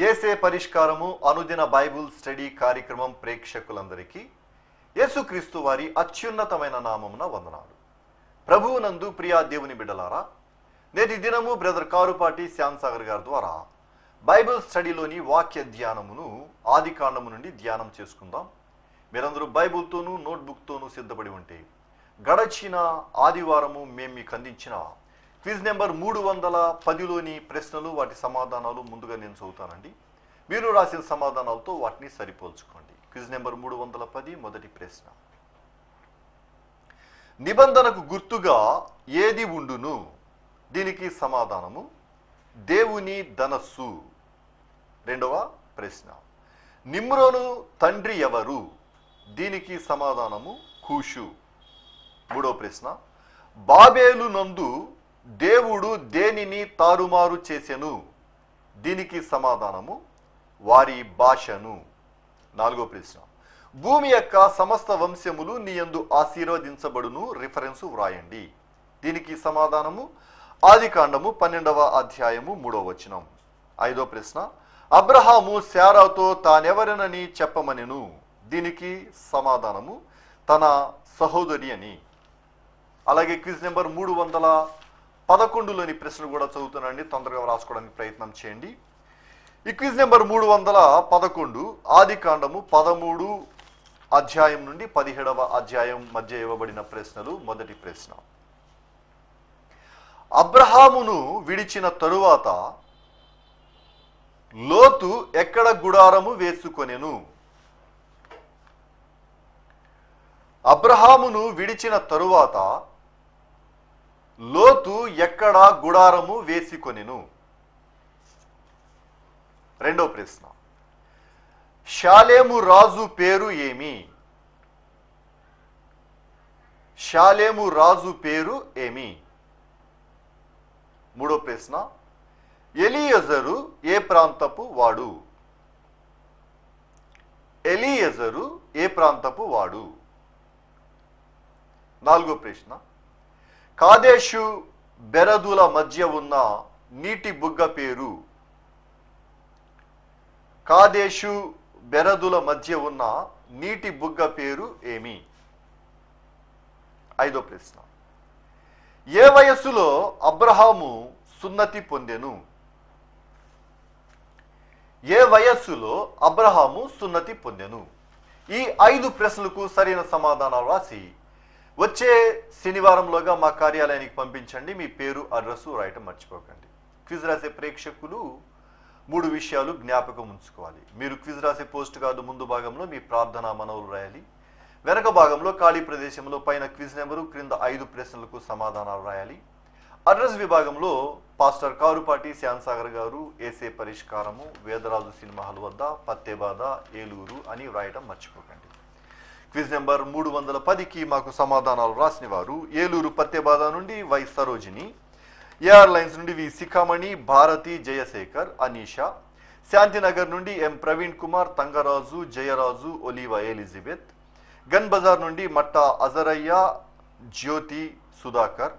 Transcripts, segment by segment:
యేసే పరిష్కారము అనుదిన Bible study కార్యక్రమం ప్రేక్షకులందరికీ యేసుక్రీస్తు వారి అత్యున్నతమైన నామమున వందనాలు. ప్రభువునందు ప్రియా దేవుని బిడ్డలారా, నేటి దినము బ్రదర్ కారుపాటి శ్యామ్ సాగర్ గారి ద్వారా బైబిల్ స్టడీలోని వాక్య ధ్యానమును ఆదికాండము నుండి ధ్యానం చేసుకుందాం. మీరందరూ బైబుల్తోనూ నోట్బుక్తోనూ సిద్ధపడి ఉంటే గడచిన ఆదివారము మేము మీకు అందించిన క్విజ్ నెంబర్ 310లోని ప్రశ్నలు, వాటి సమాధానాలు ముందుగా నేను చదువుతానండి. మీరు రాసిన సమాధానాలతో వాటిని సరిపోల్చుకోండి. క్విజ్ నెంబర్ 310 మొదటి ప్రశ్న. నిబంధనకు గుర్తుగా ఏది ఉండును? దీనికి సమాధానము దేవుని ధనస్సు. రెండవ ప్రశ్న. నిమ్రోను తండ్రి ఎవరు? దీనికి సమాధానము కూషు. మూడవ ప్రశ్న. బాబేలు నందు దేవుడు దేనిని తారుమారు చేసెను? దీనికి సమాధానము వారి భాషను. నాలుగో ప్రశ్న. భూమి యొక్క సమస్త వంశములు నీ యందు ఆశీర్వదించబడును. రిఫరెన్సు వ్రాయండి. దీనికి సమాధానము ఆదికాండము 12వ అధ్యాయము 3వ వచనం. ఐదో ప్రశ్న. అబ్రహాము శారాతో తానెవరనని చెప్పమనెను? దీనికి సమాధానము తన సహోదరి అని. అలాగే క్విజ్ నెంబర్ 311లోని ప్రశ్నలు కూడా చదువుతానండి, తొందరగా రాసుకోవడానికి ప్రయత్నం చేయండి. ఈ క్విజ్ నెంబర్ 311 ఆదికాండము 13 అధ్యాయం నుండి 17వ అధ్యాయం మధ్య ఇవ్వబడిన ప్రశ్నలు. మొదటి ప్రశ్న. అబ్రహామును విడిచిన తరువాత లోతు ఎక్కడ గుడారము వేసుకొనెను? అబ్రహామును విడిచిన తరువాత లోతు ఎక్కడ గుడారము వేసుకొనెను? రెండో ప్రశ్న. షాలేము రాజు పేరు ఏమి? షాలేము రాజు పేరు ఏమి? మూడో ప్రశ్న. ఎలియజరు ఏ ప్రాంతపు వాడు? ఎలియజరు ఏ ప్రాంతపు వాడు? నాలుగో ప్రశ్న. కాదేశు బెరదుల మధ్య ఉన్న నీటి బుగ్గ పేరు? కాదేశు బెరదుల మధ్య ఉన్న నీటి బుగ్గ పేరు ఏమి? ఐదో ప్రశ్న. ఏ వయస్సులో అబ్రహాము సున్నతి పొందెను? ఏ వయస్సులో అబ్రహాము సున్నతి పొందెను? ఈ 5 ప్రశ్నలకు సరైన సమాధానాలు రాసి వచ్చే శనివారంలోగా మా కార్యాలయానికి పంపించండి. మీ పేరు, అడ్రస్సు రాయటం మర్చిపోకండి. క్విజ్ రాసే ప్రేక్షకులు 3 విషయాలు జ్ఞాపకం ఉంచుకోవాలి. మీరు క్విజ్ రాసే పోస్ట్ కార్డు ముందు భాగంలో మీ ప్రార్థన మనవులు రాయాలి. వెనక భాగంలో ఖాళీ ప్రదేశంలో పైన క్విజ్ నెంబరు, క్రింద 5 ప్రశ్నలకు సమాధానాలు రాయాలి. అడ్రస్ విభాగంలో పాస్టర్ కారుపాటి శ్యామ్ సాగర్ గారు, ఏసే పరిష్కారము, వేదరాజు సినిమా హాల్ వద్ద, పత్తేబాద, ఏలూరు అని వ్రాయటం మర్చిపోకండి. క్విజ్ నెంబర్ 310కి మాకు సమాధానాలు రాసిన వారు ఏలూరు పత్తేబాద నుండి వై సరోజిని, ఎయిర్లైన్స్ నుండి వి శిఖామణి, భారతి, జయశేఖర్, అనీషా, శాంతినగర్ నుండి ఎం ప్రవీణ్ కుమార్, తంగరాజు, జయరాజు, ఒలీవా ఎలిజబెత్, గన్ బజార్ నుండి మట్టా అజరయ్య, జ్యోతి, సుధాకర్,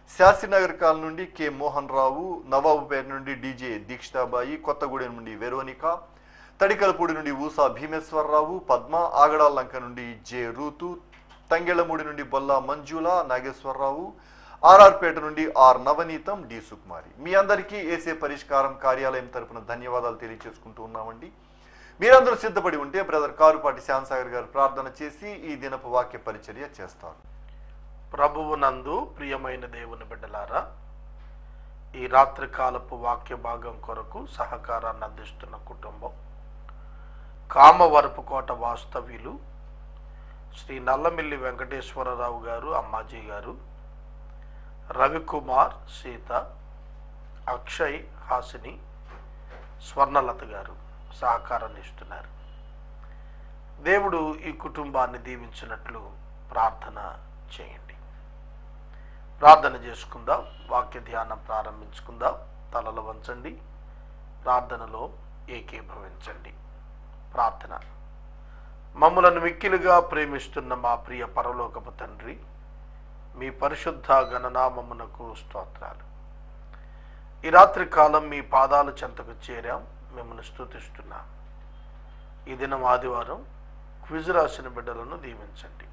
శాస్త్రినగర్ కాల్ నుండి కె మోహన్ రావు, నవాబుపేట నుండి డిజే దీక్షితాబాయి, కొత్తగూడెం నుండి వెరోనికా, తడికలపూడి నుండి ఊసా భీమేశ్వరరావు, పద్మ, ఆగడాలంక నుండి జె రూతు, తంగెళ్లమూడి నుండి బొల్లా మంజుల, నాగేశ్వరరావు, ఆర్ఆర్పేట నుండి ఆర్ నవనీతం, డి సుకుమారి. మీ అందరికీ ఏసే పరిష్కారం కార్యాలయం తరపున ధన్యవాదాలు తెలియజేసుకుంటూ ఉన్నామండి. మీరందరూ సిద్ధపడి ఉంటే బ్రదర్ కారుపాటి శ్యామ్ సాగర్ గారు ప్రార్థన చేసి ఈ దినపు వాక్య పరిచర్య చేస్తారు. ప్రభువునందు ప్రియమైన దేవుని బిడ్డలారా, ఈ రాత్రి కాలపు వాక్య భాగం కొరకు సహకారాన్ని అందిస్తున్న కుటుంబం కామవరపుకోట వాస్తవ్యులు శ్రీ నల్లమిల్లి వెంకటేశ్వరరావు గారు, అమ్మాజీ గారు, రవికుమార్, సీత, అక్షయ్, హాసిని, స్వర్ణలత గారు సహకారాన్ని ఇస్తున్నారు. దేవుడు ఈ కుటుంబాన్ని దీవించినట్లు ప్రార్థన చేయండి. ప్రార్థన చేసుకుందాం. వాక్య ధ్యానం ప్రారంభించుకుందాం. తలలు వంచండి, ప్రార్థనలో ఏకీభవించండి. ప్రార్థన. మమ్మలను మిక్కిలుగా ప్రేమిస్తున్న మా ప్రియ పరలోకపు తండ్రి, మీ పరిశుద్ధ గణనామమునకు స్తోత్రాలు. ఈ రాత్రి కాలం మీ పాదాల చెంతకు చేరాం, మిమ్మల్ని స్తుతిస్తున్నాం. ఈ దినం ఆదివారం క్విజ్ రాసిన బిడ్డలను దీవించండి.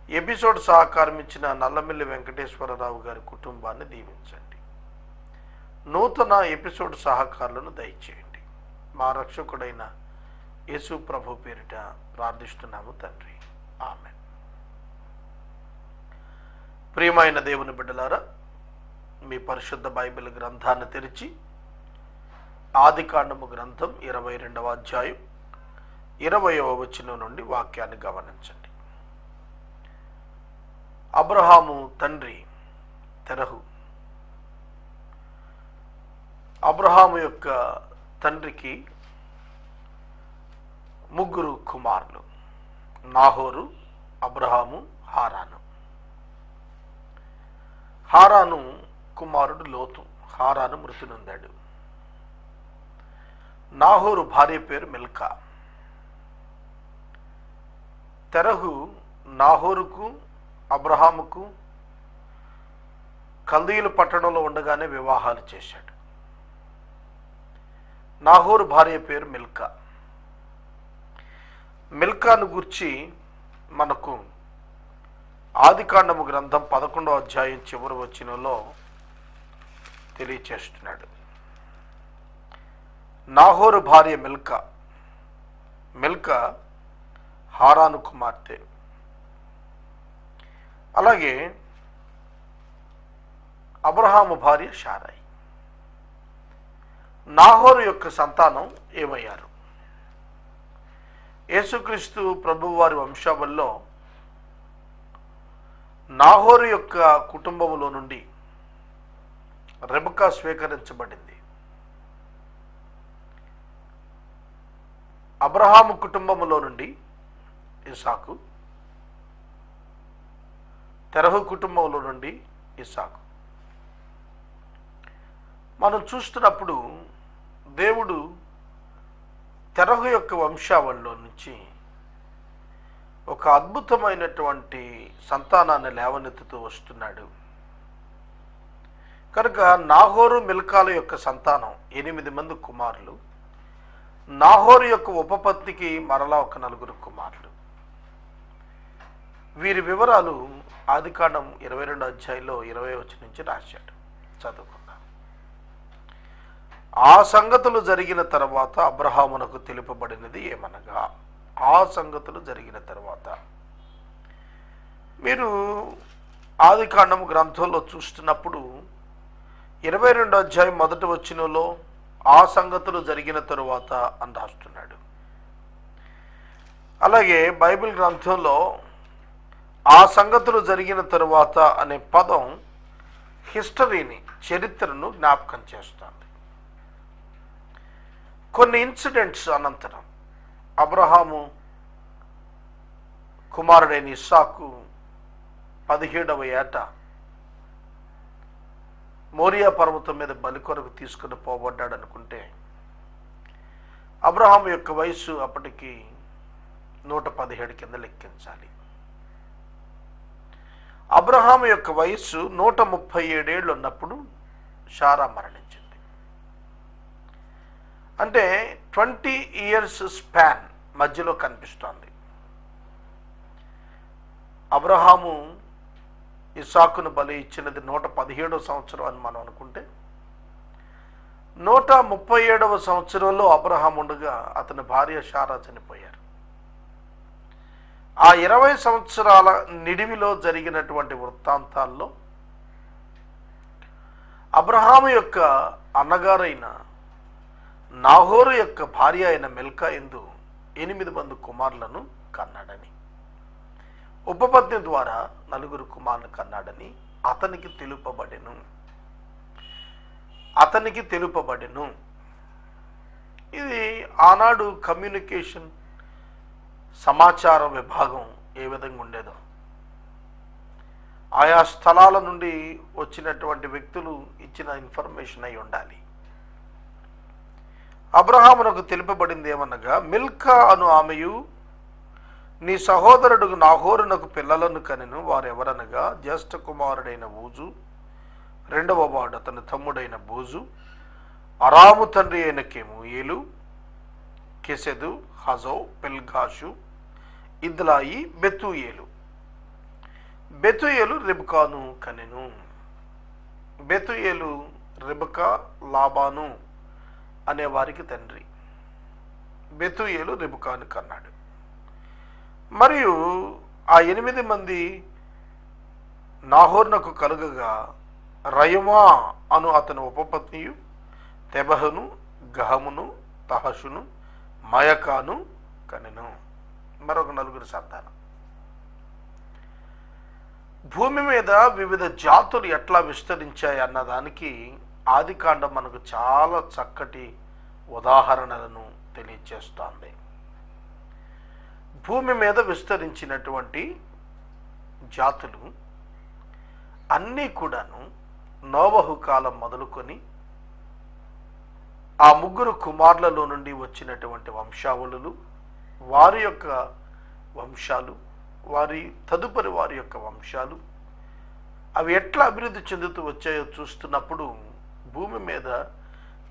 ఎపిసోడ్ సహకారం ఇచ్చిన నల్లమిల్లి వెంకటేశ్వరరావు గారి కుటుంబాన్ని దీవించండి. నూతన ఎపిసోడ్ సహకారులను దయచేయండి. మా రక్షకుడైన యేసు ప్రభు పేరిట ప్రార్థిస్తున్నాము తండ్రి, ఆమేన్. ప్రియమైన దేవుని బిడ్డలారా, మీ పరిశుద్ధ బైబిల్ గ్రంథాన్ని తెరిచి ఆదికాండము గ్రంథం 22వ అధ్యాయం 20వ వచనం నుండి వాక్యాన్ని గమనించండి. అబ్రహాము తండ్రి తెరహు. అబ్రహాము యొక్క తండ్రికి ముగ్గురు కుమారులు: నాహోరు, అబ్రహాము, హారాను. హారాను కుమారుడు లోతు. హారాను మృతి నొందాడు. నాహోరు భార్య పేరు మిల్కా. తెరహు నాహోరుకు అబ్రహాముకు కల్దీయుల పట్టణంలో ఉండగానే వివాహాలు చేశాడు. నాహోరు భార్య పేరు మిల్కా. మిల్కాను గూర్చి మనకు ఆదికాండము గ్రంథం 11వ అధ్యాయం చివరి వచనంలో తెలియచేస్తున్నాడు. నాహోరు భార్య మిల్కా. మిల్కా హారాను కుమార్తె. అలాగే అబ్రహాము భార్య షారాయి. నాహోరు యొక్క సంతానం ఏమయ్యారు? యేసుక్రీస్తు ప్రభువారి వంశావళిలో నాహోరు యొక్క కుటుంబములో నుండి రెబెకా స్వీకరించబడింది. అబ్రహాము కుటుంబములో నుండి ఇస్సాకు, తెరహు కుటుంబంలో నుండి ఇస్సాకు. మనం చూస్తున్నప్పుడు దేవుడు తెరహు యొక్క వంశావళిలో నుంచి ఒక అద్భుతమైనటువంటి సంతానాన్ని లేవనెత్తుతూ వస్తున్నాడు. కనుక నాహోరు మిల్కాల యొక్క సంతానం 8 మంది కుమారులు. నాహోరు యొక్క ఉపపత్నికి మరలా ఒక 4 కుమారులు. వీరి వివరాలు ఆదికాండం 22వ అధ్యాయంలో 20వ వచనం నుంచి రాశాడు. చదువుకుందాం. ఆ సంగతులు జరిగిన తర్వాత అబ్రహామునకు తెలుపబడినది ఏమనగా, ఆ సంగతులు జరిగిన తర్వాత, మీరు ఆదికాండం గ్రంథంలో చూస్తున్నప్పుడు 22వ అధ్యాయం 1వ వచనంలో ఆ సంగతులు జరిగిన తరువాత అని రాస్తున్నాడు. అలాగే బైబిల్ గ్రంథంలో ఆ సంగతులు జరిగిన తరువాత అనే పదం హిస్టరీని, చరిత్రను జ్ఞాపకం చేస్తుంది. కొన్ని ఇన్సిడెంట్స్ అనంతరం అబ్రహాము కుమారుడైన ఇస్సాకు 17వ ఏట మోరియా పర్వతం మీద బలి కొరకు తీసుకుని పోబడ్డాడు అనుకుంటే, అబ్రహాము యొక్క వయస్సు అప్పటికి 117 కింద లెక్కించాలి. అబ్రహాము యొక్క వయస్సు 137 ఏళ్ళు ఉన్నప్పుడు షారా మరణించింది. అంటే 20 ఇయర్స్ స్పాన్ మధ్యలో కనిపిస్తోంది. అబ్రహాము ఇస్సాకును బలి ఇచ్చినది 117వ సంవత్సరం అని మనం అనుకుంటే, 137వ సంవత్సరంలో అబ్రహాము ఉండగా అతని భార్య షారా చనిపోయారు. ఆ 20 సంవత్సరాల నిడివిలో జరిగినటువంటి వృత్తాంతాల్లో అబ్రహాము యొక్క అన్నగారైన నాహోరు యొక్క భార్య అయిన మిల్కా యందు 8 మంది కుమారులను కన్నాడని, ఉపపత్ని ద్వారా 4 కుమారులను కన్నాడని అతనికి తెలుపబడెను. ఇది ఆనాడు కమ్యూనికేషన్ సమాచార విభాగం ఏ విధంగా ఉండేదో, ఆయా స్థలాల నుండి వచ్చినటువంటి వ్యక్తులు ఇచ్చిన ఇన్ఫర్మేషన్ అయి ఉండాలి. అబ్రహామునకు తెలుపబడింది ఏమనగా, మిల్కా అను ఆమెయు నీ సహోదరుడు నాహోరునకు పిల్లలను కనెను. వారెవరనగా జ్యేష్ఠ కుమారుడైన ఊజు, రెండవ వాడు అతని తమ్ముడైన బోజు, అరాము తండ్రి అయిన కెమూయేలు, కెసెదు, హజో, పిల్గాషు, ఇద్లాయి, బెతూయేలు. బెతూయేలు రిబ్కాను కనెను. బెతూయేలు రిబ్కా, లాబాను అనే వారికి తండ్రి. బెతూయేలు రిబ్కాను కన్నాడు. మరియు ఆ 8 మంది నాహోర్నకు కలుగగా రయమా అను అతని ఉపపత్నియు, తెబహను, గహమును, తహషును, మయకాను కనెను. మరొక 4 సంతానం. భూమి మీద వివిధ జాతులు ఎట్లా విస్తరించాయి అన్నదానికి ఆదికాండం మనకు చాలా చక్కటి ఉదాహరణలను తెలియచేస్తోంది. భూమి మీద విస్తరించినటువంటి జాతులు అన్నీ కూడాను నోవహు కాలం మొదలుకొని ఆ 3 కుమారులలో నుండి వచ్చినటువంటి వంశావళులు, వారి యొక్క వంశాలు, వారి తదుపరి వారి యొక్క వంశాలు, అవి ఎట్లా అభివృద్ధి చెందుతూ వచ్చాయో చూస్తున్నప్పుడు భూమి మీద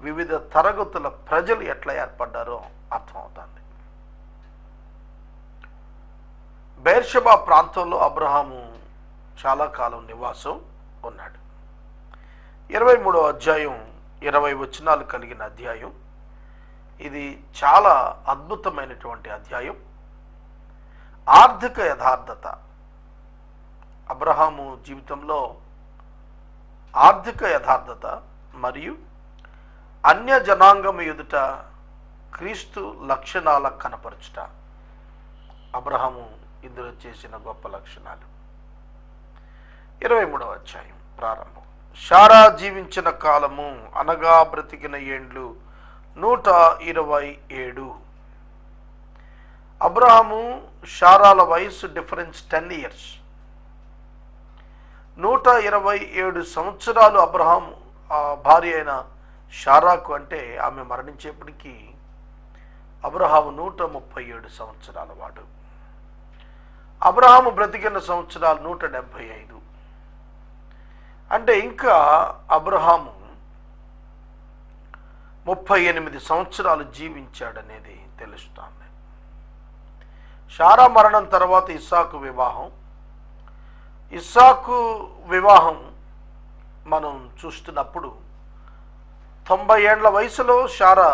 వివిధ తరగతుల ప్రజలు ఎట్లా ఏర్పడ్డారో అర్థమవుతుంది. బెర్షెబా ప్రాంతంలో అబ్రహాము చాలా కాలం నివాసం ఉన్నాడు. 23వ అధ్యాయం 20 వచనాలు కలిగిన అధ్యాయం. ఇది చాలా అద్భుతమైనటువంటి అధ్యాయం. ఆర్థిక యథార్థత. అబ్రహాము జీవితంలో ఆర్థిక యథార్థత మరియు అన్య జనాంగం ఎదుట క్రీస్తు లక్షణాల కనపరచుట అబ్రహాము ఇందులో చేసిన గొప్ప లక్షణాలు. 23వ అధ్యాయం ప్రారంభం. శారా జీవించిన కాలము అనగా బ్రతికిన ఏండ్లు 127. అబ్రహాము శారాల వయసు డిఫరెన్స్ 10 years. 127 సంవత్సరాలు అబ్రహాము భార్య అయిన శారాకు, అంటే ఆమె మరణించేప్పటికీ అబ్రహాము 137 సంవత్సరాల వాడు. అబ్రహాము బ్రతికిన సంవత్సరాలు 175. అంటే ఇంకా అబ్రహాము 38 సంవత్సరాలు జీవించాడనేది తెలుస్తోంది. శారా మరణం తర్వాత ఇస్సాకు వివాహం. ఇస్సాకు వివాహం మనం చూస్తున్నప్పుడు 90 ఏండ్ల వయసులో శారా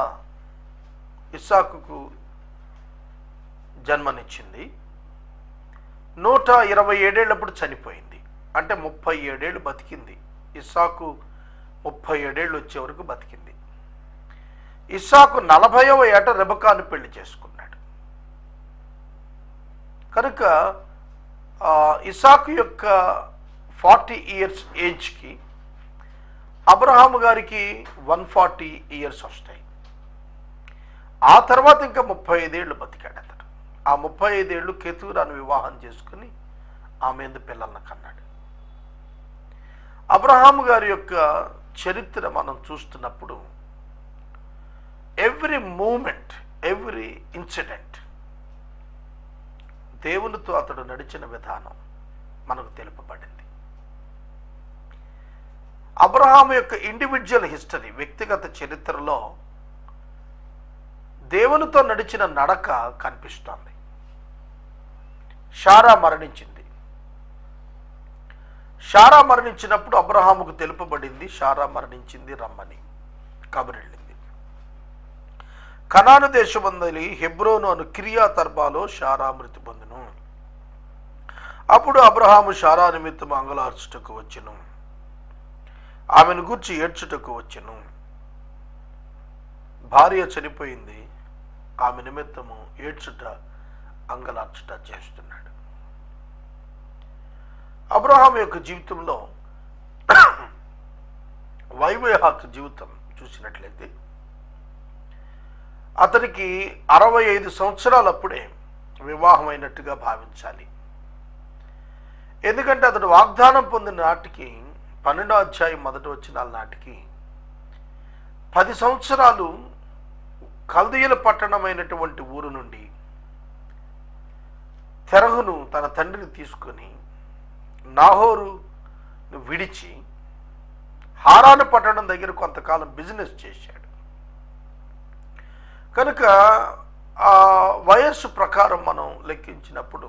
ఇస్సాకుకు జన్మనిచ్చింది. 127 ఏళ్ళప్పుడు చనిపోయింది. అంటే 37 ఏళ్ళు బతికింది. ఇస్సాకు 37 ఏళ్ళు వచ్చే వరకు బతికింది. ఇస్సాకు 40వ ఏట రెబెకాను పెళ్లి చేసుకున్నాడు. కనుక ఇస్సాకు యొక్క 40 years ఏజ్కి అబ్రహాము గారికి 140 years వస్తాయి. ఆ తర్వాత ఇంకా 35 ఏళ్ళు బతికాడు అతడు. ఆ 35 ఏళ్ళు కెతూరాను వివాహం చేసుకుని ఆమె పిల్లలను కన్నాడు. అబ్రహాము గారి యొక్క చరిత్ర మనం చూస్తున్నప్పుడు ఎవ్రీ మూమెంట్, ఎవ్రీ ఇన్సిడెంట్, దేవునితో అతడు నడిచిన విధానం మనకు తెలుపబడింది. అబ్రహాము యొక్క ఇండివిజువల్ హిస్టరీ, వ్యక్తిగత చరిత్రలో దేవునితో నడిచిన నడక కనిపిస్తోంది. శారా మరణించింది. శారా మరణించినప్పుడు అబ్రహాముకు తెలుపబడింది, శారా మరణించింది, రమ్మని. కబురెళ్ళింది. కనాను దేశమందలి హెబ్రోను అను కిరియా తర్బాలో శారా మృతి పొందును. అప్పుడు అబ్రహాము శారా నిమిత్తము అంగలార్చుటకు వచ్చెను, ఆమెను గూర్చి ఏడ్చుటకు వచ్చెను. భార్య చనిపోయింది, ఆమె నిమిత్తము ఏడ్చుట అంగలార్చుట చేస్తున్నాడు. అబ్రహాము యొక్క జీవితంలో వైవాహిక జీవితం చూసినట్లయితే అతనికి 65 సంవత్సరాలప్పుడే వివాహమైనట్టుగా భావించాలి. ఎందుకంటే అతడు వాగ్దానం పొందిన నాటికి 12వ అధ్యాయం 1వ వచనాల నాటికి 10 సంవత్సరాలు కల్దీయుల పట్టణమైనటువంటి ఊరు నుండి తెరహును తన తండ్రిని తీసుకొని నాహోరును విడిచి హారాను పట్టణం దగ్గర కొంతకాలం బిజినెస్ చేశాడు. కనుక ఆ వయస్సు ప్రకారం మనం లెక్కించినప్పుడు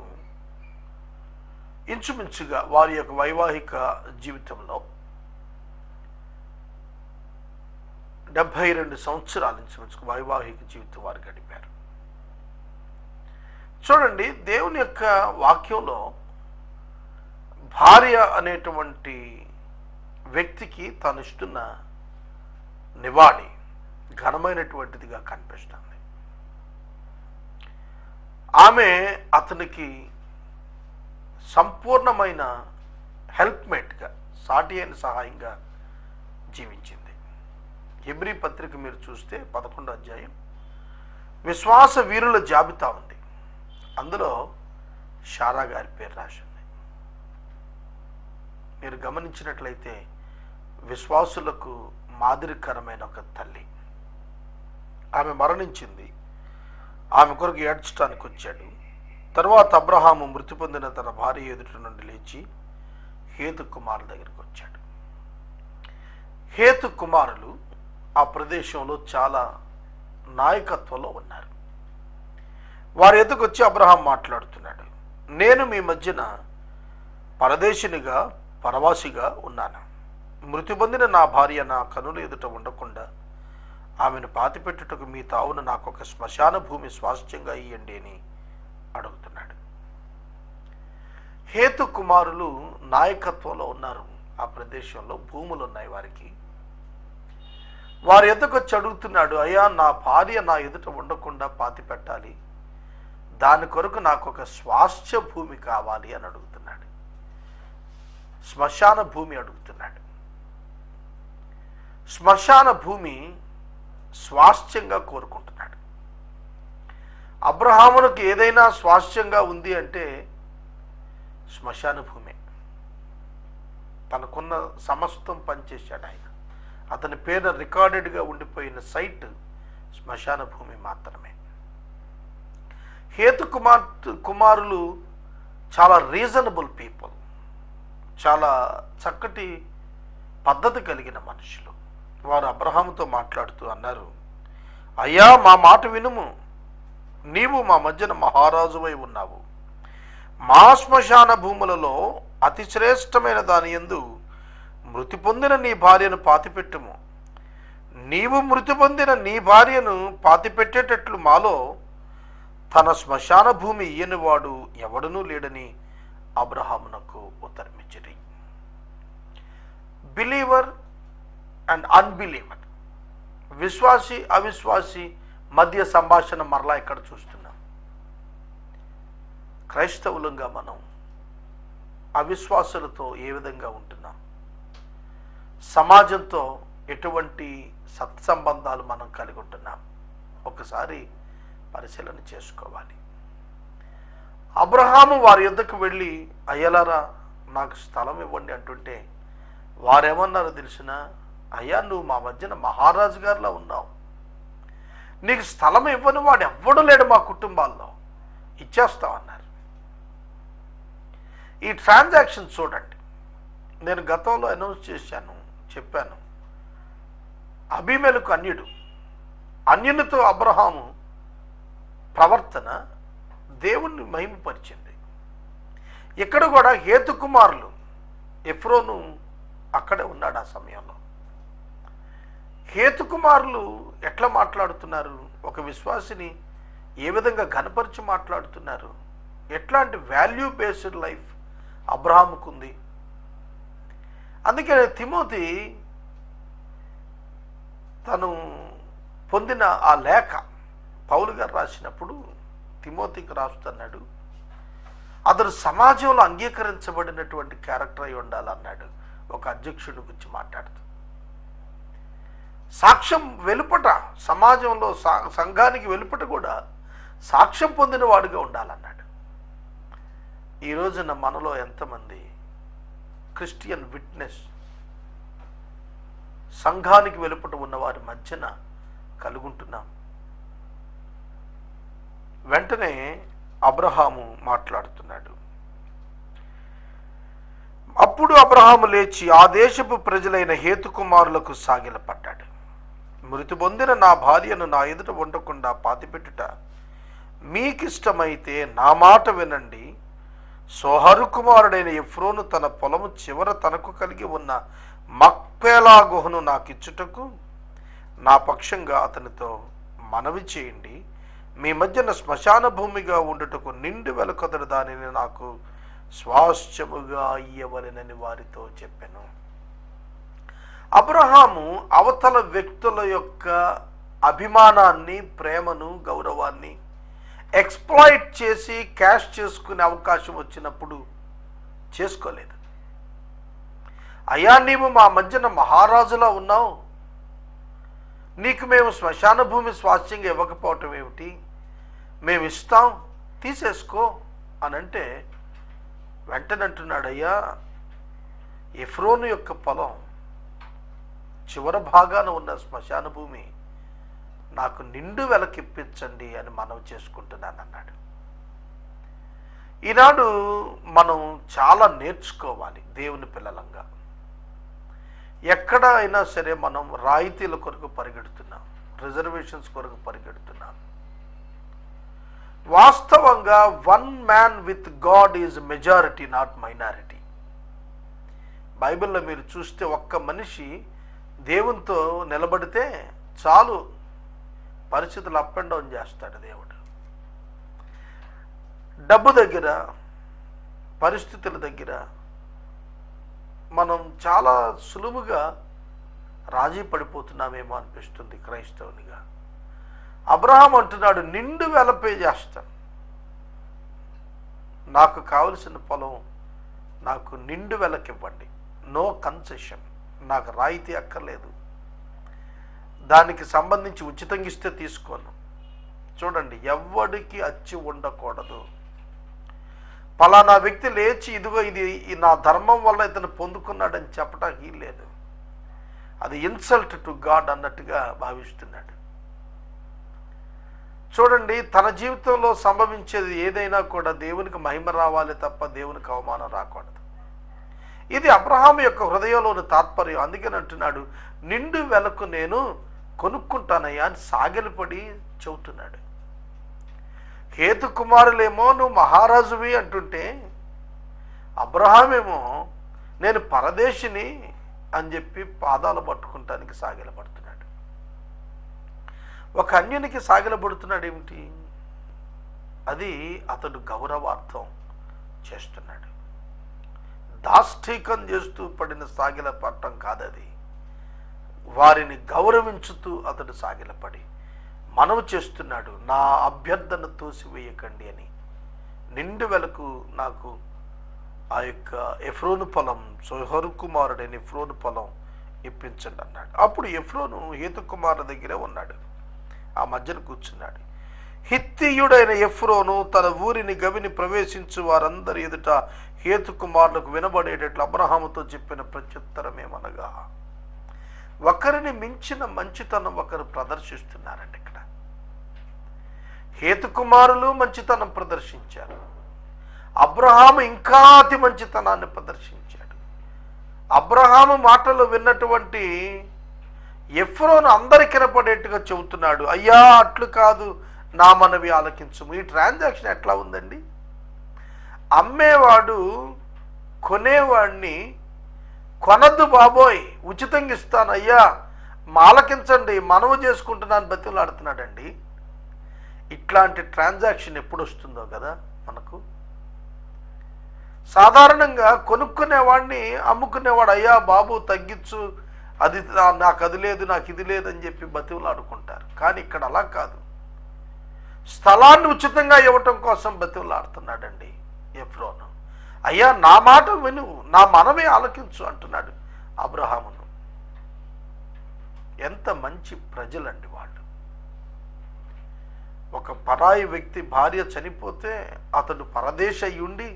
ఇంచుమించుగా వారి యొక్క వైవాహిక జీవితంలో 72 సంవత్సరాల ఇంచుమించుగా వైవాహిక జీవితం వారు గడిపారు. చూడండి, దేవుని యొక్క వాక్యంలో భార్య అనేటువంటి వ్యక్తికి తను ఇస్తున్న నివాళి ఘనమైనటువంటిదిగా కనిపిస్తుంది. ఆమె అతనికి సంపూర్ణమైన హెల్ప్మేట్గా, సాటి అయిన సహాయంగా జీవించింది. హెబ్రీ పత్రిక మీరు చూస్తే 11వ అధ్యాయం విశ్వాస వీరుల జాబితా ఉంది. అందులో షారా గారి పేరు రాసింది. మీరు గమనించినట్లయితే విశ్వాసులకు మాదిరికరమైన ఒక తల్లి. ఆమె మరణించింది. ఆమె కొరకు ఏడ్చడానికి వచ్చాడు. తరువాత అబ్రహాము మృతి పొందిన తన భార్య ఎదుటి నుండి లేచి హేతు కుమారుల దగ్గరికి వచ్చాడు. హేతు కుమారులు ఆ ప్రదేశంలో చాలా నాయకత్వంలో ఉన్నారు. వారి ఎదుకు వచ్చి అబ్రహాం మాట్లాడుతున్నాడు. నేను మీ మధ్యన పరదేశినిగా పరవాసిగా ఉన్నాను. మృతి పొందిన నా భార్య నా కనుల ఎదుట ఉండకుండా ఆమెను పాతిపెట్టుటకు మీ తావును నాకు ఒక శ్మశాన భూమి స్వాస్థ్యంగా ఇయ్యండి అని అడుగుతున్నాడు. హేతు కుమారులు నాయకత్వంలో ఉన్నారు. ఆ ప్రదేశంలో భూములు ఉన్నాయి వారికి. వారి ఎదుకు వచ్చి అడుగుతున్నాడు, అయ్యా, నా భార్య నా ఎదుట ఉండకుండా పాతి పెట్టాలి, దాని కొరకు నాకు ఒక స్వాస్థ్య భూమి కావాలి అని అడుగుతున్నాడు. శ్మశాన భూమి అడుగుతున్నాడు. శ్మశాన భూమి స్వాస్థ్యంగా కోరుకుంటున్నాడు. అబ్రహామునకు ఏదైనా స్వాస్థ్యంగా ఉంది అంటే శ్మశాన భూమి. తనకున్న సమస్తం పనిచేశాడు ఆయన. అతని పేరు రికార్డెడ్గా ఉండిపోయిన సైట్ శ్మశాన భూమి మాత్రమే. హేతు కుమారులు చాలా రీజనబుల్ పీపుల్, చాలా చక్కటి పద్ధతి కలిగిన మనుషులు. వారు అబ్రహాముతో మాట్లాడుతూ అన్నారు, అయ్యా, మా మాట వినుము, నీవు మా మధ్యన మహారాజువై ఉన్నావు. మా శ్మశాన భూములలో అతి శ్రేష్టమైన దాని యందు మృతి పొందిన నీ భార్యను పాతిపెట్టుము. నీవు మృతి పొందిన నీ భార్యను పాతిపెట్టేటట్లు మాలో తన శ్మశాన భూమి ఇయ్యనివాడు ఎవడనూ లేడని అబ్రహామునకు ఉత్తరమిచ్చిరి. బిలీవర్ అండ్ అన్బిలీవర్, విశ్వాసి అవిశ్వాసి మధ్య సంభాషణ మరలా ఇక్కడ చూస్తున్నాం. క్రైస్తవులంగా మనం అవిశ్వాసులతో ఏ విధంగా ఉంటున్నాం, సమాజంతో ఎటువంటి సత్సంబంధాలు మనం కలిగి ఉంటున్నాం, ఒకసారి పరిశీలన చేసుకోవాలి. అబ్రహాము వారి యొద్దకు వెళ్ళి, అయ్యలారా, నాకు స్థలం ఇవ్వండి అంటుంటే వారేమన్నారో తెలిసిన, అయ్యా, నువ్వు మా మధ్యన మహారాజు గారిలా ఉన్నావు, నీకు స్థలం ఇవ్వని వాడు ఎవ్వడూ లేడు మా కుటుంబాల్లో, ఇచ్చేస్తామన్నారు. ఈ ట్రాన్సాక్షన్ చూడండి. నేను గతంలో అనౌన్స్ చేశాను, చెప్పాను. అబీమెలెకు అన్యుడు, అన్యునితో అబ్రహాము ప్రవర్తన దేవుణ్ణి మహిమపరిచింది. ఇక్కడ కూడా హేతు కుమారులు, ఎఫ్రోను అక్కడే ఉన్నాడు ఆ సమయంలో. హేతు కుమారులు ఎట్లా మాట్లాడుతున్నారు, ఒక విశ్వాసిని ఏ విధంగా ఘనపరిచి మాట్లాడుతున్నారు, ఎట్లాంటి వాల్యూ బేస్డ్ లైఫ్ అబ్రహాముకు ఉంది. అందుకే తిమోతి తను పొందిన ఆ లేఖ పౌలు గారు రాసినప్పుడు తిమోతికి రాస్తున్నాడు, అతడు సమాజంలో అంగీకరించబడినటువంటి క్యారెక్టర్ అయి ఉండాలన్నాడు. ఒక అధ్యక్షుడి గురించి మాట్లాడుతూ సాక్ష్యం వెలుపట, సమాజంలో సంఘానికి వెలుపట కూడా సాక్ష్యం పొందిన వాడుగా ఉండాలన్నాడు. ఈ రోజున మనలో ఎంతమంది క్రిస్టియన్ విట్నెస్ సంఘానికి వెలుపట ఉన్న వారి మధ్యన కలుగుంటున్నాం? వెంటనే అబ్రహాము మాట్లాడుతున్నాడు, అప్పుడు అబ్రహాము లేచి ఆ దేశపు ప్రజలైన హేతు కుమారులకు సాగిలపడ్డాడు. మృతి పొందిన నా భార్యను నా ఎదుట ఉండకుండా పాతిపెట్టుట మీకిష్టమైతే నా మాట వినండి. సోహరు కుమారుడైన ఎఫ్రోను తన పొలము చివర తనకు కలిగి ఉన్న మక్పేలా గుహను నాకిచ్చుటకు నా పక్షంగా అతనితో మనవి చేయండి. మీ మధ్యన శ్మశాన భూమిగా ఉండుటకు నిండు వెలకొదడు దానిని నాకు స్వాస్థ్యముగా ఇయ్యవలెనని వారితో చెప్పాను. అబ్రహాము అవతల వ్యక్తుల యొక్క అభిమానాన్ని, ప్రేమను, గౌరవాన్ని ఎక్స్ప్లాయిట్ చేసి క్యాష్ చేసుకునే అవకాశం వచ్చినప్పుడు చేసుకోలేదు. అయ్యా, నీవు మా మధ్యన మహారాజులా ఉన్నావు, నీకు మేము శ్మశాన భూమి స్వాస్థ్యంగా ఇవ్వకపోవటం ఏమిటి? మేము ఇస్తాం, తీసేసుకో అని అంటే వెంటనే అంటున్నాడు, అయ్యా, ఎఫ్రోను యొక్క పొలం చివరి భాగాన ఉన్న శ్మశాన భూమి నాకు నిండు వెలకిప్పించండి అని మనవి చేసుకుంటున్నాను అన్నాడు. ఈనాడు మనం చాలా నేర్చుకోవాలి దేవుని పిల్లలంగా. ఎక్కడ అయినా సరే మనం రాయితీల కొరకు పరిగెడుతున్నాం, రిజర్వేషన్స్ కొరకు పరిగెడుతున్నాం. వాస్తవంగా one man with God is majority, not minority. బైబిల్లో మీరు చూస్తే ఒక్క మనిషి దేవునితో నిలబడితే చాలు, పరిస్థితులు అప్ అండ్ డౌన్ చేస్తాడు దేవుడు. డబ్బు దగ్గర, పరిస్థితుల దగ్గర మనం చాలా సులువుగా రాజీ పడిపోతున్నామేమో అనిపిస్తుంది క్రైస్తవునిగా. అబ్రహాం అంటున్నాడు, నిండు వెలపే చేస్తాను, నాకు కావలసిన పొలం నాకు నిండు వెలకివ్వండి, నో కన్సెషన్, నాకు రాయితీ అక్కర్లేదు, దానికి సంబంధించి ఉచితంగా ఇస్తే తీసుకోను. చూడండి, ఎవ్వడికి అచ్చి ఉండకూడదు. పలానా వ్యక్తి లేచి ఇదిగో ఇది నా ధర్మం వల్ల ఇతను పొందుకున్నాడని చెప్పడానికి లేదు. అది ఇన్సల్ట్ టు గాడ్ అన్నట్టుగా భావిస్తున్నాడు. చూడండి, తన జీవితంలో సంభవించేది ఏదైనా కూడా దేవునికి మహిమ రావాలి తప్ప దేవునికి అవమానం రాకూడదు. ఇది అబ్రహాము యొక్క హృదయంలోని తాత్పర్యం. అందుకని అంటున్నాడు, నిండు వెలకు నేను కొనుక్కుంటానయ్యా అని సాగిలపడి చెబుతున్నాడు. హేతు కుమారులేమో నువ్వు మహారాజువి అంటుంటే, అబ్రహామేమో నేను పరదేశిని అని చెప్పి పాదాలు పట్టుకుంటానికి సాగిలపడుతున్నాడు. ఒక అన్యునికి సాగిలపడుతున్నాడు ఏమిటి? అది అతడు గౌరవార్థం చేస్తున్నాడు. దాష్టీకం చేస్తూ పడిన సాగిలపడటం కాదది. వారిని గౌరవించుతూ అతడు సాగిలపడి మనవి చేస్తున్నాడు, నా అభ్యర్థన తోసివేయకండి అని. నిండు వెలకు నాకు ఆ యొక్క ఎఫ్రోను పొలం, సోహరు కుమారుడైన ఎఫ్రోను పొలం ఇప్పించండి అన్నాడు. అప్పుడు ఎఫ్రోను హేతు కుమారుల దగ్గరే ఉన్నాడు, ఆ మధ్యన కూర్చున్నాడు. హిత్తీయుడైన ఎఫ్రోను తన ఊరిని గవిని ప్రవేశించు వారందరి ఎదుట హేతు కుమారులకు వినబడేటట్లు అబ్రహాముతో చెప్పిన ప్రత్యుత్తరమేమనగా, ఒకరిని మించిన మంచితనం ఒకరు ప్రదర్శిస్తున్నారండి. ఇక్కడ హేతు కుమారులు మంచితనం ప్రదర్శించారు, అబ్రహాము ఇంకా అతి మంచితనాన్ని ప్రదర్శించాడు. అబ్రహాము మాటలు విన్నటువంటి ఎఫ్రోను అందరికి వినపడేట్టుగా చెబుతున్నాడు, అయ్యా అట్లు కాదు, నా మనవి ఆలకించుము. ఈ ట్రాన్సాక్షన్ ఎట్లా ఉందండి? అమ్మేవాడు కొనేవాడిని, కొనద్దు బాబోయ్, ఉచితంగా ఇస్తాను అయ్యా, ఆలకించండి, మనవి చేసుకుంటున్నాను బతిలాడుతున్నాడండి. ఇట్లాంటి ట్రాన్సాక్షన్ ఎప్పుడు వస్తుందో కదా మనకు. సాధారణంగా కొనుక్కునేవాడిని అమ్ముకునేవాడు, అయ్యా బాబు తగ్గించు, అది నాకు అది లేదు, నాకు ఇది లేదని చెప్పి బతిలాడుకుంటారు. కానీ ఇక్కడ అలా కాదు, స్థలాన్ని ఉచితంగా ఇవ్వటం కోసం బతిలాడుతున్నాడండి ఎఫ్రోను. అయ్యా నా మాట విను, నా మనమే ఆలకించు అంటున్నాడు అబ్రహామును. ఎంత మంచి ప్రజలండి వాళ్ళు. ఒక పరాయి వ్యక్తి భార్య చనిపోతే అతడు పరదేశ అయ్యుండి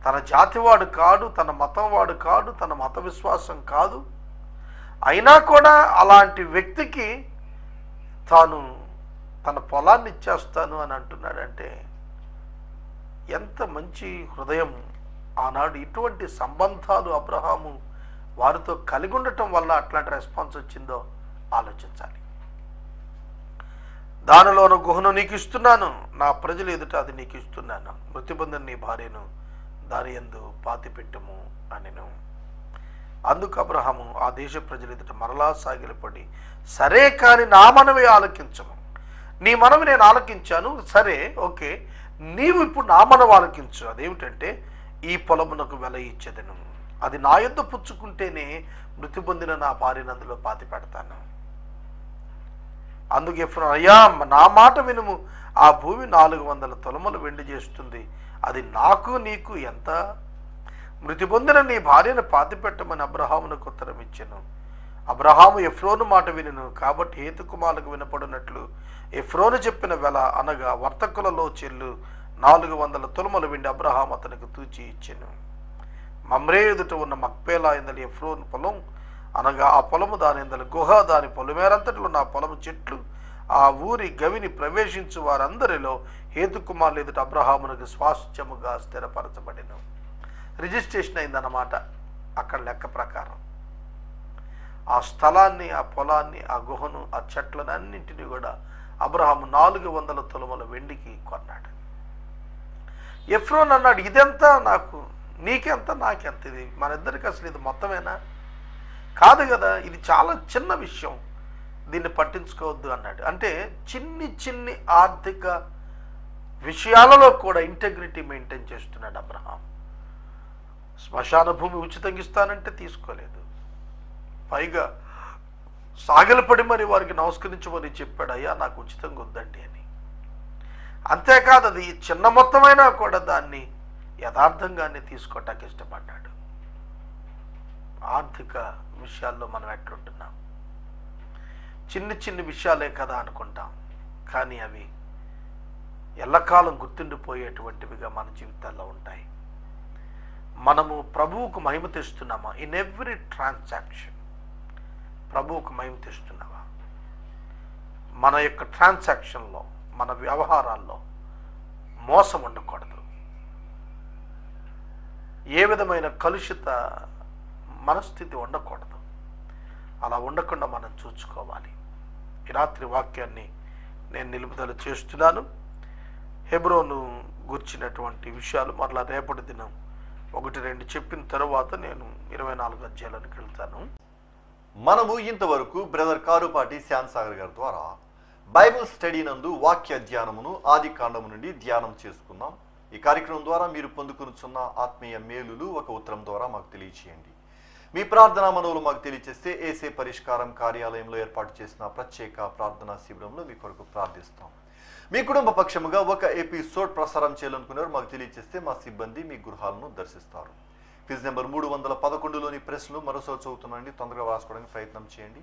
తన జాతివాడు కాడు, తన మతం వాడు కాడు, తన మత విశ్వాసం కాదు, అయినా కూడా అలాంటి వ్యక్తికి తాను తన పొలాన్ని ఇచ్చేస్తాను అని అంటున్నాడంటే ఎంత మంచి హృదయం ఆనాడు ఇటువంటి సంబంధాలు అబ్రహాము వారితో కలిగి ఉండటం వల్ల అట్లాంటి రెస్పాన్స్ వచ్చిందో ఆలోచించాలి. దానిలోను గుహను నీకు ఇస్తున్నాను, నా ప్రజలు ఎదుట అది నీకు ఇస్తున్నాను, మృతి పొందిన నీ భార్యను దాని యందు పాతిపెట్టుము అనెను. అందుకు అబ్రహాము ఆ దేశ ప్రజలు ఎదుట మరలా సాగిలపడి, సరే కాని నా మనవి ఆలకించము. నీ మనవి నేను ఆలకించాను, సరే ఓకే, నీవు ఇప్పుడు నా మనవి ఆలకించు. అదేమిటంటే, ఈ పొలమునకు వెల ఇచ్చేదను, అది నా యొద్ద పుచ్చుకుంటేనే మృతి పొందిన నా భార్యను అందులో పాతి పెడతాను. అందుకే అయ్యా నా మాట వినుము, ఆ భూమి 400 తులములు వెండి చేస్తుంది, అది నాకు నీకు ఎంత? మృతి పొందిన నీ భార్యను పాతిపెట్టమని అబ్రహామునకు ఉత్తరం ఇచ్చెను. అబ్రహాము ఎఫ్రోను మాట వినెను, కాబట్టి హేతుకుమారులకు వినపడినట్లు ఎఫ్రోను చెప్పిన వెల అనగా వర్తకులలో చెల్లు 400 తులములు వెండి అబ్రహాము అతనికి తూచి ఇచ్చెను. మమ్రే ఎదుట ఉన్న మక్పేలా ఎందలి ఎఫ్రోను పొలం అనగా ఆ పొలము దాని ఎందలి గుహ, దాని పొలమేరంతటిలో నా పొలము చెట్లు, ఆ ఊరి గవిని ప్రవేశించు వారందరిలో హేతుకుమారులు ఎదుట అబ్రహామునకు స్వాస్థ్యముగా స్థిరపరచబడిను. రిజిస్ట్రేషన్ అయిందన్నమాట అక్కడ లెక్క ప్రకారం. ఆ స్థలాన్ని, ఆ పొలాన్ని, ఆ గుహను, ఆ చెట్లను అన్నింటినీ కూడా అబ్రహాము 400 తులముల వెండికి కొన్నాడు. ఎఫ్రోన్ అన్నాడు, ఇదెంత నాకు, నీకెంత నాకెంత, ఇది మన ఇద్దరికి అసలు ఇది మొత్తమేనా? కాదు కదా, ఇది చాలా చిన్న విషయం, దీన్ని పట్టించుకోవద్దు అన్నాడు. అంటే చిన్ని ఆర్థిక విషయాలలో కూడా ఇంటెగ్రిటీ మెయింటైన్ చేస్తున్నాడు అబ్రహాం. శ్మశాన భూమి ఉచితంగా ఇస్తానంటే తీసుకోలేదు, పైగా సాగిలపడి మరి వారికి నమస్కరించమని చెప్పాడు, అయ్యా నాకు ఉచితంగా వద్దండి అని. అంతేకాదు, అది చిన్న మొత్తమైనా కూడా దాన్ని యథార్థంగానే తీసుకోవటానికి ఇష్టపడ్డాడు. ఆర్థిక విషయాల్లో మనం ఎట్లుంటున్నాం? చిన్ని విషయాలే కదా అనుకుంటాం, కానీ అవి ఎల్లకాలం గుర్తుండిపోయేటువంటివిగా మన జీవితాల్లో ఉంటాయి. మనము ప్రభువుకు మహిమ తెస్తున్నామా? ఇన్ ఎవ్రీ ట్రాన్సాక్షన్ ప్రభువుకు మహిమ తెస్తున్నావా? మన యొక్క ట్రాన్సాక్షన్లో, మన వ్యవహారాల్లో మోసం ఉండకూడదు. ఏ విధమైన కలుషిత మనస్థితి ఉండకూడదు. అలా ఉండకుండా మనం చూసుకోవాలి. ఈ రాత్రి వాక్యాన్ని నేను నిలుపుదల చేస్తున్నాను. హెబ్రోను గుర్చినటువంటి విషయాలు మరలా రేపటి దినం 1-2 చెప్పిన తర్వాత నేను 24 అధ్యాయాలకు వెళ్తాను. మనము ఇంతవరకు బ్రదర్ కారుపాటి శ్యామ్ సాగర్ గారి ద్వారా బైబిల్ స్టడీ నందు వాక్య ధ్యానమును ఆది కాండము నుండి ధ్యానం చేసుకున్నాం. ఈ కార్యక్రమం ద్వారా మీరు పొందుకున్న ఆత్మీయ మేలులు ఒక ఉత్తరం ద్వారా మాకు తెలియచేయండి. మీ ప్రార్థనా మనవులు మాకు తెలియచేస్తే ఏసే పరిష్కారం కార్యాలయంలో ఏర్పాటు చేసిన ప్రత్యేక ప్రార్థనా శిబిరంలో మీ కొరకు ప్రార్థిస్తాం. మీ కుటుంబ పక్షముగా ఒక ఎపిసోడ్ ప్రసారం చేయాలనుకున్నారు మాకు తెలియచేస్తే మా సిబ్బంది మీ గృహాలను దర్శిస్తారు. క్విజ్ నెంబర్ 311లోని ప్రశ్నలు మరోసారి చదువుతున్నాండి, తొందరగా రాసుకోవడానికి ప్రయత్నం చేయండి.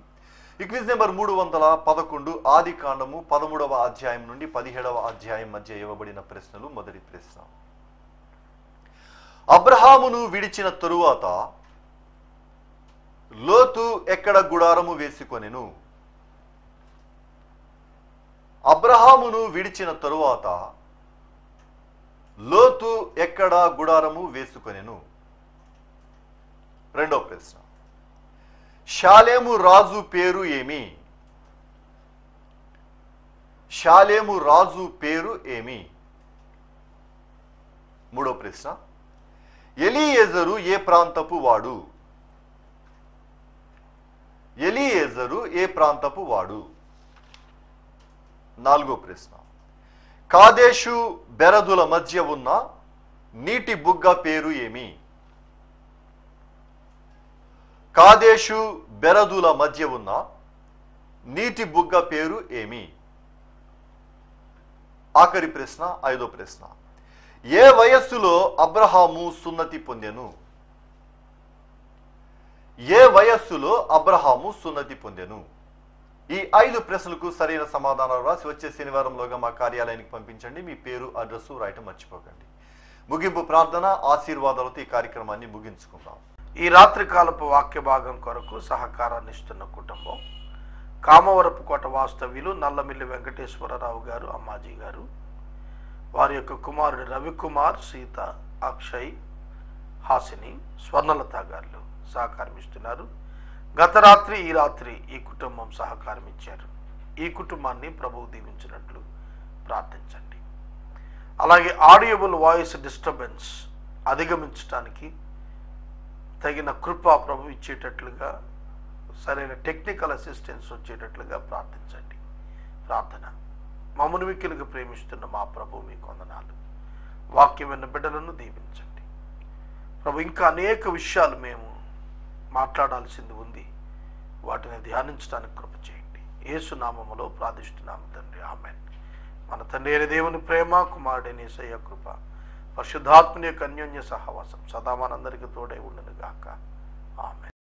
ఈ క్విజ్ నెంబర్ 311 ఆది కాండము 13వ అధ్యాయం నుండి 17వ అధ్యాయం మధ్య ఇవ్వబడిన ప్రశ్నలు. మొదటి ప్రశ్న, అబ్రహామును విడిచిన తరువాత లోతు ఎక్కడ గుడారము వేసుకొనెను? అబ్రహామును విడిచిన తరువాత లోతు ఎక్కడ గుడారము వేసుకొనెను? రెండో ప్రశ్న, షాలేము రాజు పేరు ఏమి? షాలేము రాజు పేరు ఏమి? మూడో ప్రశ్న, ఎలీయేజరు ఏ ప్రాంతపు వాడు? ఎలీయేజరు ఏ ప్రాంతపు వాడు? నాలుగో ప్రశ్న, కాదేశు బెరదుల మధ్య ఉన్న నీటి బుగ్గ పేరు ఏమి? కాదేశు బెరదుల మధ్య ఉన్న నీటి బుగ్గ పేరు ఏమి? ఆఖరి ప్రశ్న, ఐదో ప్రశ్న, ఏ వయస్సులో అబ్రహాము సున్నతి పొందెను? ఏ వయస్సులో అబ్రహాము సున్నతి పొందెను? ఈ 5 ప్రశ్నలకు సరైన సమాధానాలు రాసి వచ్చే శనివారంలోగా మా కార్యాలయానికి పంపించండి. మీ పేరు, అడ్రస్సు రాయటం మర్చిపోకండి. ముగింపు ప్రార్థన ఆశీర్వాదాలతో ఈ కార్యక్రమాన్ని ముగించుకుందాం. ఈ రాత్రికాలపు వాక్య భాగం కొరకు సహకారాన్ని ఇస్తున్న కుటుంబం కామవరపు కోట వాస్తవ్యులు నల్లమిల్లి వెంకటేశ్వరరావు గారు, అమ్మాజీ గారు, వారి యొక్క కుమారుడు రవికుమార్, సీత, అక్షయ్, హాసిని, స్వర్ణలత గారు సహకారం ఇస్తున్నారు. గత రాత్రి ఈ రాత్రి ఈ కుటుంబం సహకారం ఇచ్చారు. ఈ కుటుంబాన్ని ప్రభువు దీవించినట్లు ప్రార్థించండి. అలాగే ఆడియబుల్ వాయిస్ డిస్టర్బెన్స్ అధిగమించడానికి తగిన కృప ప్రభు ఇచ్చేటట్లుగా, సరైన టెక్నికల్ అసిస్టెన్స్ వచ్చేటట్లుగా ప్రార్థించండి. ప్రార్థన. మమ్మల్ని మిక్కిలిగా ప్రేమిస్తున్న మా ప్రభు మీకు వందనాలు. వాక్యం విన్న బిడ్డలను దీవించండి ప్రభు. ఇంకా అనేక విషయాలు మేము మాట్లాడాల్సింది ఉంది, వాటిని ధ్యానించడానికి కృప చేయండి. యేసు నామములో ప్రార్థిస్తున్నాము తండ్రి, ఆమేన్. మన తండ్రి అయిన దేవుని ప్రేమ, కుమారుడైన యేసయ్య కృప, పరిశుద్ధాత్మని యొక్క అన్యోన్య సహవాసం సదా మనందరికీ తోడై ఉండును గాక. ఆమేన్.